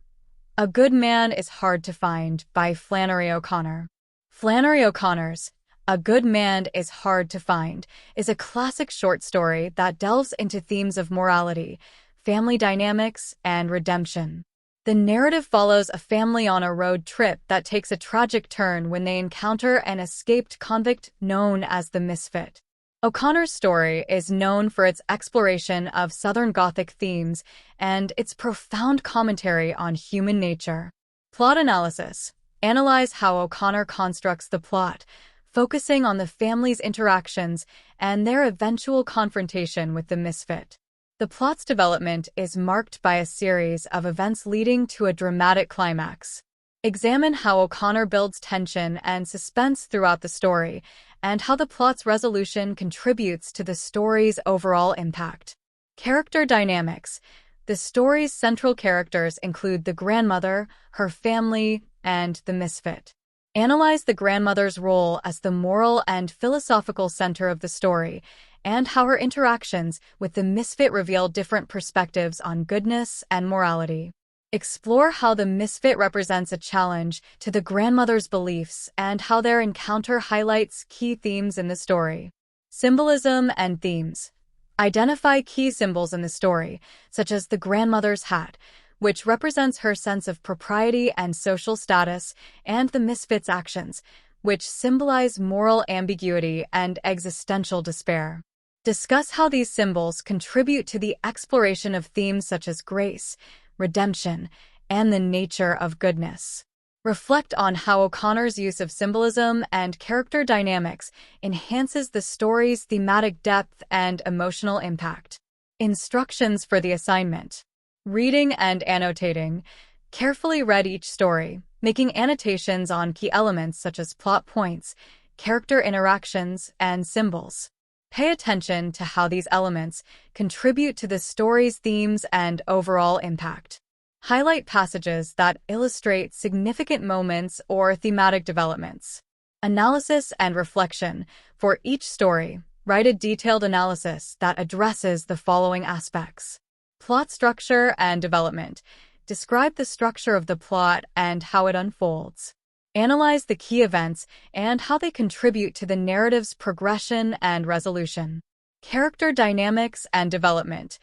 A Good Man is Hard to Find by Flannery O'Connor. Flannery O'Connor's A Good Man is Hard to Find is a classic short story that delves into themes of morality, family dynamics, and redemption. The narrative follows a family on a road trip that takes a tragic turn when they encounter an escaped convict known as the Misfit. O'Connor's story is known for its exploration of Southern Gothic themes and its profound commentary on human nature. Plot analysis. Analyze how O'Connor constructs the plot, focusing on the family's interactions and their eventual confrontation with the Misfit. The plot's development is marked by a series of events leading to a dramatic climax. Examine how O'Connor builds tension and suspense throughout the story, and how the plot's resolution contributes to the story's overall impact. Character dynamics. The story's central characters include the grandmother, her family, and the Misfit. Analyze the grandmother's role as the moral and philosophical center of the story, and how her interactions with the Misfit reveal different perspectives on goodness and morality. Explore how the Misfit represents a challenge to the grandmother's beliefs and how their encounter highlights key themes in the story. Symbolism and themes. Identify key symbols in the story, such as the grandmother's hat, which represents her sense of propriety and social status, and the Misfit's actions, which symbolize moral ambiguity and existential despair. Discuss how these symbols contribute to the exploration of themes such as grace, redemption, and the nature of goodness. Reflect on how O'Connor's use of symbolism and character dynamics enhances the story's thematic depth and emotional impact. Instructions for the assignment. Reading and annotating. Carefully read each story, making annotations on key elements such as plot points, character interactions, and symbols. Pay attention to how these elements contribute to the story's themes and overall impact. Highlight passages that illustrate significant moments or thematic developments. Analysis and reflection. For each story, write a detailed analysis that addresses the following aspects. Plot structure and development. Describe the structure of the plot and how it unfolds. Analyze the key events and how they contribute to the narrative's progression and resolution. Character dynamics and development.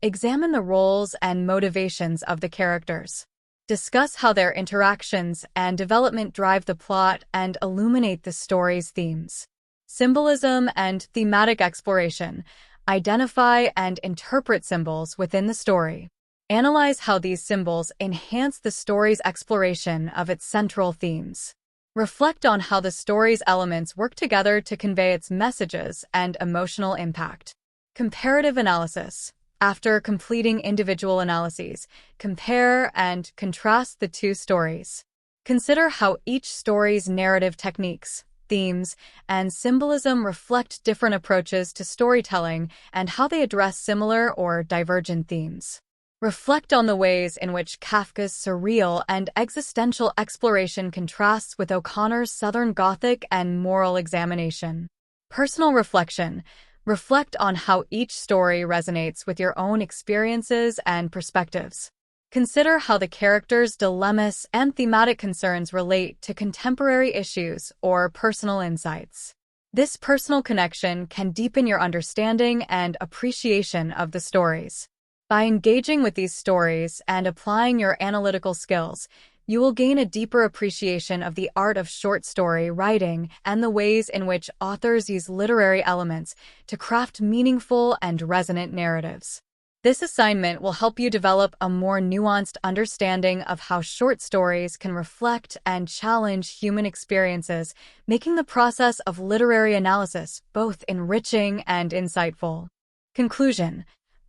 Examine the roles and motivations of the characters. Discuss how their interactions and development drive the plot and illuminate the story's themes. Symbolism and thematic exploration. Identify and interpret symbols within the story. Analyze how these symbols enhance the story's exploration of its central themes. Reflect on how the story's elements work together to convey its messages and emotional impact. Comparative analysis. After completing individual analyses, compare and contrast the two stories. Consider how each story's narrative techniques, themes, and symbolism reflect different approaches to storytelling and how they address similar or divergent themes. Reflect on the ways in which Kafka's surreal and existential exploration contrasts with O'Connor's Southern Gothic and moral examination. Personal reflection. Reflect on how each story resonates with your own experiences and perspectives. Consider how the characters' dilemmas and thematic concerns relate to contemporary issues or personal insights. This personal connection can deepen your understanding and appreciation of the stories. By engaging with these stories and applying your analytical skills, you will gain a deeper appreciation of the art of short story writing and the ways in which authors use literary elements to craft meaningful and resonant narratives. This assignment will help you develop a more nuanced understanding of how short stories can reflect and challenge human experiences, making the process of literary analysis both enriching and insightful. Conclusion.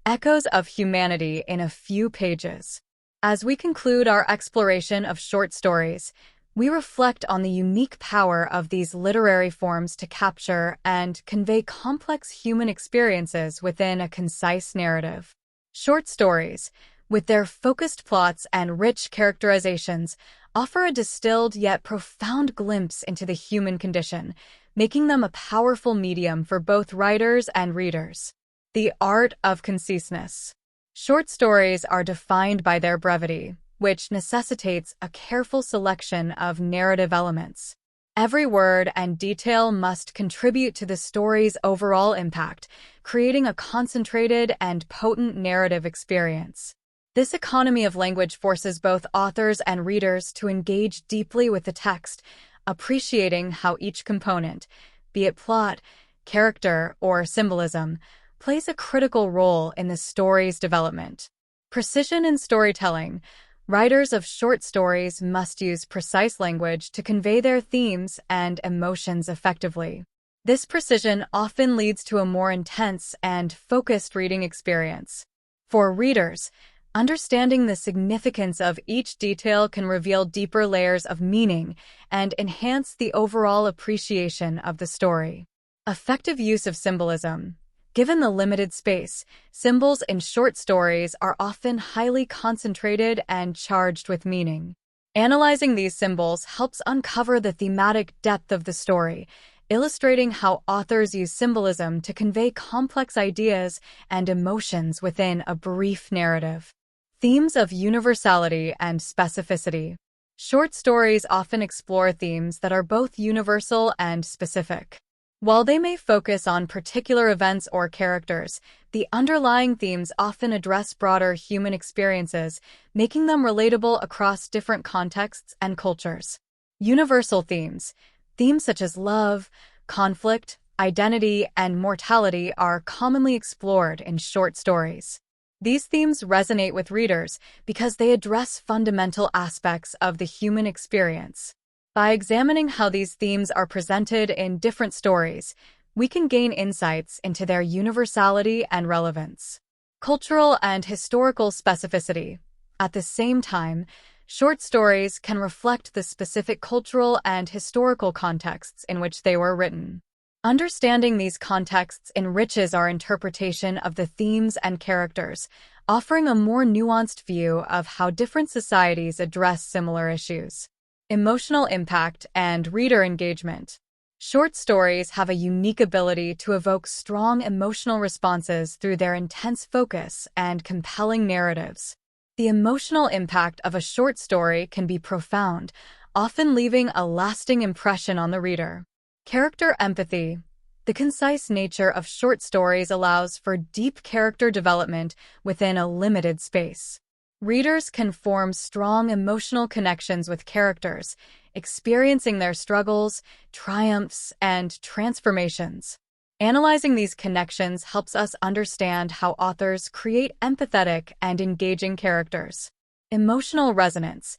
Echoes of humanity in a few pages. As we conclude our exploration of short stories, we reflect on the unique power of these literary forms to capture and convey complex human experiences within a concise narrative. Short stories, with their focused plots and rich characterizations, offer a distilled yet profound glimpse into the human condition, making them a powerful medium for both writers and readers. The art of conciseness. Short stories are defined by their brevity, which necessitates a careful selection of narrative elements. Every word and detail must contribute to the story's overall impact, creating a concentrated and potent narrative experience. This economy of language forces both authors and readers to engage deeply with the text, appreciating how each component, be it plot, character, or symbolism, plays a critical role in the story's development. Precision in storytelling. Writers of short stories must use precise language to convey their themes and emotions effectively. This precision often leads to a more intense and focused reading experience. For readers, understanding the significance of each detail can reveal deeper layers of meaning and enhance the overall appreciation of the story. Effective use of symbolism. Given the limited space, symbols in short stories are often highly concentrated and charged with meaning. Analyzing these symbols helps uncover the thematic depth of the story, illustrating how authors use symbolism to convey complex ideas and emotions within a brief narrative. Themes of universality and specificity. Short stories often explore themes that are both universal and specific. While they may focus on particular events or characters, the underlying themes often address broader human experiences, making them relatable across different contexts and cultures. Universal themes. Themes such as love, conflict, identity, and mortality are commonly explored in short stories. These themes resonate with readers because they address fundamental aspects of the human experience. By examining how these themes are presented in different stories, we can gain insights into their universality and relevance. Cultural and historical specificity. At the same time, short stories can reflect the specific cultural and historical contexts in which they were written. Understanding these contexts enriches our interpretation of the themes and characters, offering a more nuanced view of how different societies address similar issues. Emotional impact and reader engagement. Short stories have a unique ability to evoke strong emotional responses through their intense focus and compelling narratives. The emotional impact of a short story can be profound, often leaving a lasting impression on the reader. Character empathy. The concise nature of short stories allows for deep character development within a limited space. Readers can form strong emotional connections with characters, experiencing their struggles, triumphs, and transformations. Analyzing these connections helps us understand how authors create empathetic and engaging characters. Emotional resonance.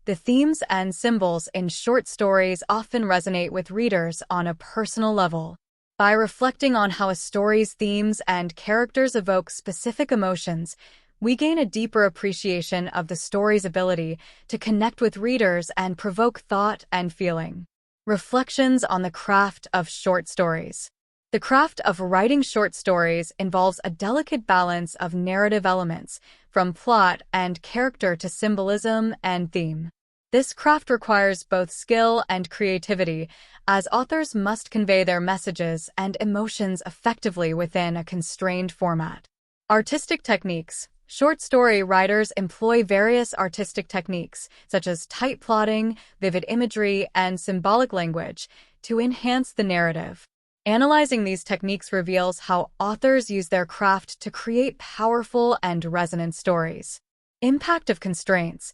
The themes and symbols in short stories often resonate with readers on a personal level. By reflecting on how a story's themes and characters evoke specific emotions, we gain a deeper appreciation of the story's ability to connect with readers and provoke thought and feeling. Reflections on the craft of short stories. The craft of writing short stories involves a delicate balance of narrative elements, from plot and character to symbolism and theme. This craft requires both skill and creativity, as authors must convey their messages and emotions effectively within a constrained format. Artistic techniques. Short story writers employ various artistic techniques, such as tight plotting, vivid imagery, and symbolic language, to enhance the narrative. Analyzing these techniques reveals how authors use their craft to create powerful and resonant stories. Impact of constraints.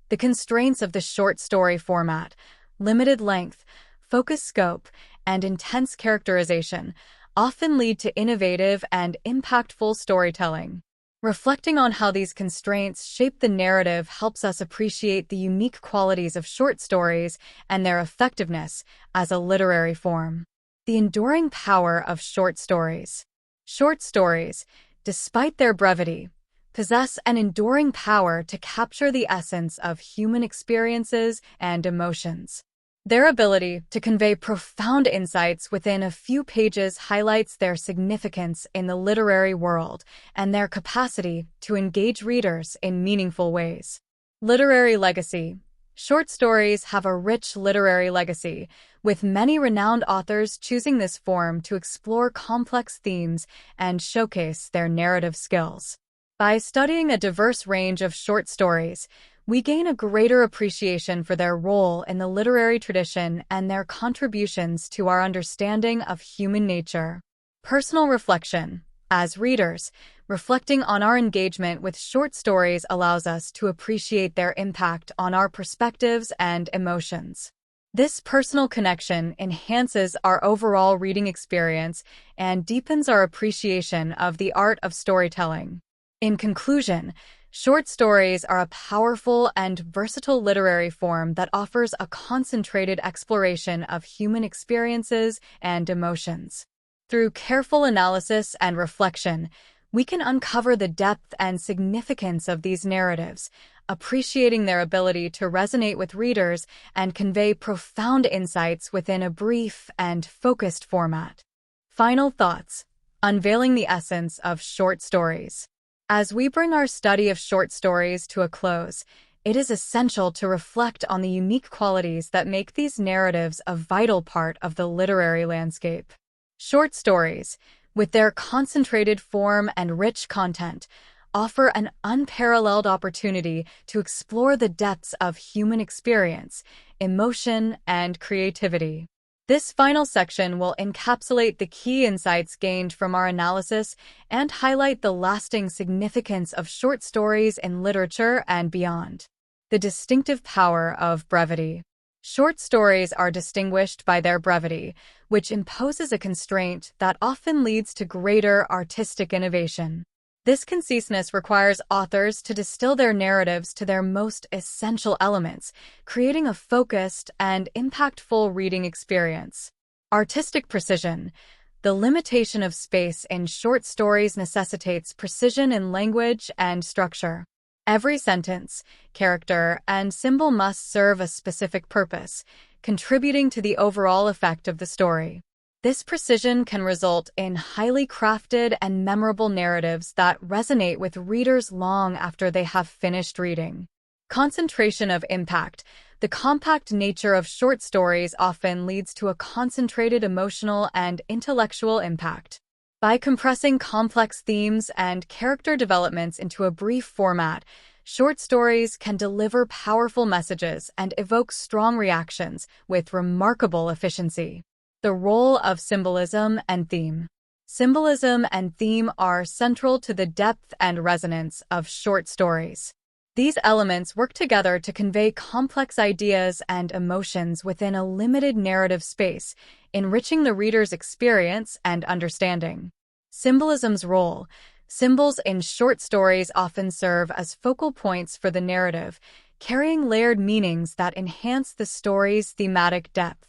The constraints of the short story format, limited length, focused scope, and intense characterization, often lead to innovative and impactful storytelling. Reflecting on how these constraints shape the narrative helps us appreciate the unique qualities of short stories and their effectiveness as a literary form. The enduring power of short stories. Short stories, despite their brevity, possess an enduring power to capture the essence of human experiences and emotions. Their ability to convey profound insights within a few pages highlights their significance in the literary world and their capacity to engage readers in meaningful ways. Literary legacy. Short stories have a rich literary legacy, with many renowned authors choosing this form to explore complex themes and showcase their narrative skills. By studying a diverse range of short stories, we gain a greater appreciation for their role in the literary tradition and their contributions to our understanding of human nature. Personal reflection. As readers, reflecting on our engagement with short stories allows us to appreciate their impact on our perspectives and emotions. This personal connection enhances our overall reading experience and deepens our appreciation of the art of storytelling. In conclusion, short stories are a powerful and versatile literary form that offers a concentrated exploration of human experiences and emotions. Through careful analysis and reflection, we can uncover the depth and significance of these narratives, appreciating their ability to resonate with readers and convey profound insights within a brief and focused format. Final thoughts. Unveiling the essence of short stories. As we bring our study of short stories to a close, it is essential to reflect on the unique qualities that make these narratives a vital part of the literary landscape. Short stories, with their concentrated form and rich content, offer an unparalleled opportunity to explore the depths of human experience, emotion, and creativity. This final section will encapsulate the key insights gained from our analysis and highlight the lasting significance of short stories in literature and beyond. The distinctive power of brevity. Short stories are distinguished by their brevity, which imposes a constraint that often leads to greater artistic innovation. This conciseness requires authors to distill their narratives to their most essential elements, creating a focused and impactful reading experience. Artistic precision. The limitation of space in short stories necessitates precision in language and structure. Every sentence, character, and symbol must serve a specific purpose, contributing to the overall effect of the story. This precision can result in highly crafted and memorable narratives that resonate with readers long after they have finished reading. Concentration of impact. The compact nature of short stories often leads to a concentrated emotional and intellectual impact. By compressing complex themes and character developments into a brief format, short stories can deliver powerful messages and evoke strong reactions with remarkable efficiency. The role of symbolism and theme. Symbolism and theme are central to the depth and resonance of short stories. These elements work together to convey complex ideas and emotions within a limited narrative space, enriching the reader's experience and understanding. Symbolism's role. Symbols in short stories often serve as focal points for the narrative, carrying layered meanings that enhance the story's thematic depth.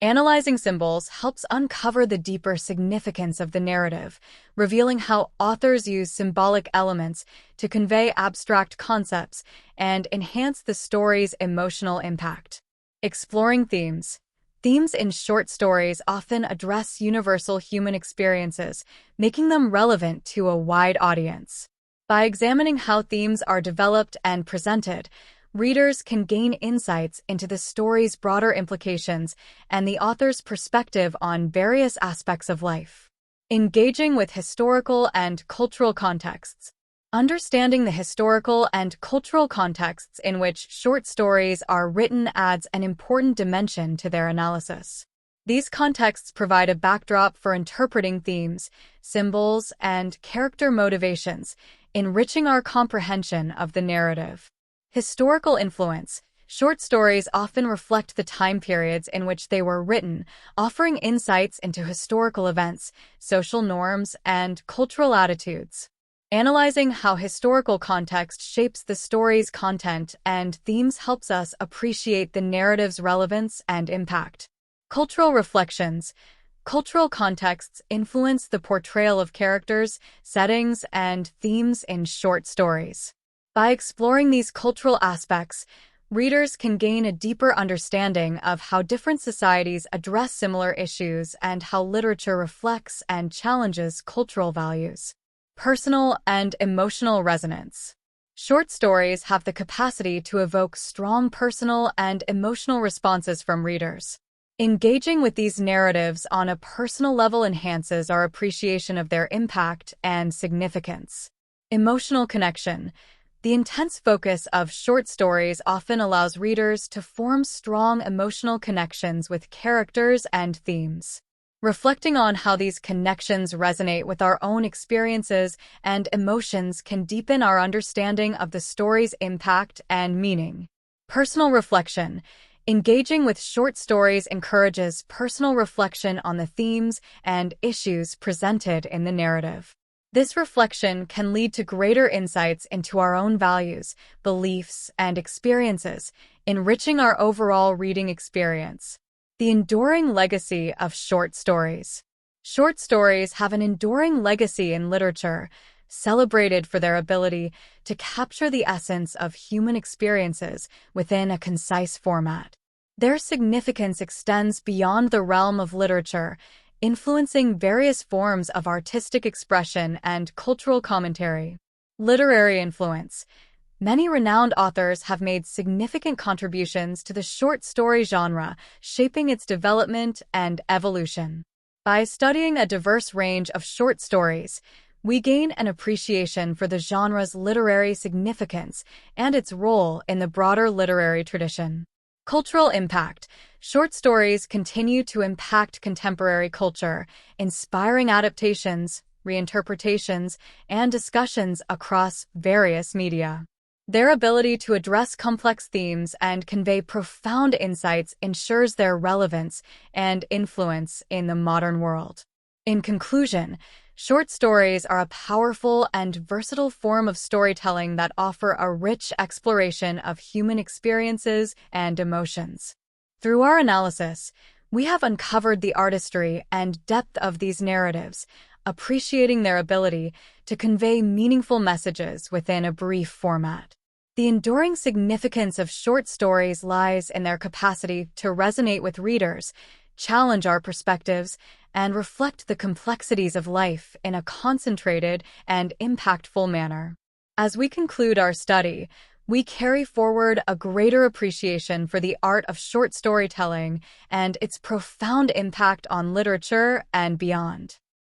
Analyzing symbols helps uncover the deeper significance of the narrative, revealing how authors use symbolic elements to convey abstract concepts and enhance the story's emotional impact. Exploring themes. Themes in short stories often address universal human experiences, making them relevant to a wide audience. By examining how themes are developed and presented, readers can gain insights into the story's broader implications and the author's perspective on various aspects of life. Engaging with historical and cultural contexts. Understanding the historical and cultural contexts in which short stories are written adds an important dimension to their analysis. These contexts provide a backdrop for interpreting themes, symbols, and character motivations, enriching our comprehension of the narrative. Historical influence. Short stories often reflect the time periods in which they were written, offering insights into historical events, social norms, and cultural attitudes. Analyzing how historical context shapes the story's content and themes helps us appreciate the narrative's relevance and impact. Cultural reflections. Cultural contexts influence the portrayal of characters, settings, and themes in short stories. By exploring these cultural aspects, readers can gain a deeper understanding of how different societies address similar issues and how literature reflects and challenges cultural values. Personal and emotional resonance. Short stories have the capacity to evoke strong personal and emotional responses from readers. Engaging with these narratives on a personal level enhances our appreciation of their impact and significance. Emotional connection. The intense focus of short stories often allows readers to form strong emotional connections with characters and themes. Reflecting on how these connections resonate with our own experiences and emotions can deepen our understanding of the story's impact and meaning. Personal reflection. Engaging with short stories encourages personal reflection on the themes and issues presented in the narrative. This reflection can lead to greater insights into our own values, beliefs, and experiences, enriching our overall reading experience. The enduring legacy of short stories. Short stories have an enduring legacy in literature, celebrated for their ability to capture the essence of human experiences within a concise format. Their significance extends beyond the realm of literature, influencing various forms of artistic expression and cultural commentary. Literary influence. Many renowned authors have made significant contributions to the short story genre, shaping its development and evolution. By studying a diverse range of short stories, we gain an appreciation for the genre's literary significance and its role in the broader literary tradition. Cultural impact. Short stories continue to impact contemporary culture, inspiring adaptations, reinterpretations, and discussions across various media. Their ability to address complex themes and convey profound insights ensures their relevance and influence in the modern world. In conclusion, short stories are a powerful and versatile form of storytelling that offer a rich exploration of human experiences and emotions. Through our analysis, we have uncovered the artistry and depth of these narratives, appreciating their ability to convey meaningful messages within a brief format. The enduring significance of short stories lies in their capacity to resonate with readers, challenge our perspectives, and reflect the complexities of life in a concentrated and impactful manner. As we conclude our study, we carry forward a greater appreciation for the art of short storytelling and its profound impact on literature and beyond.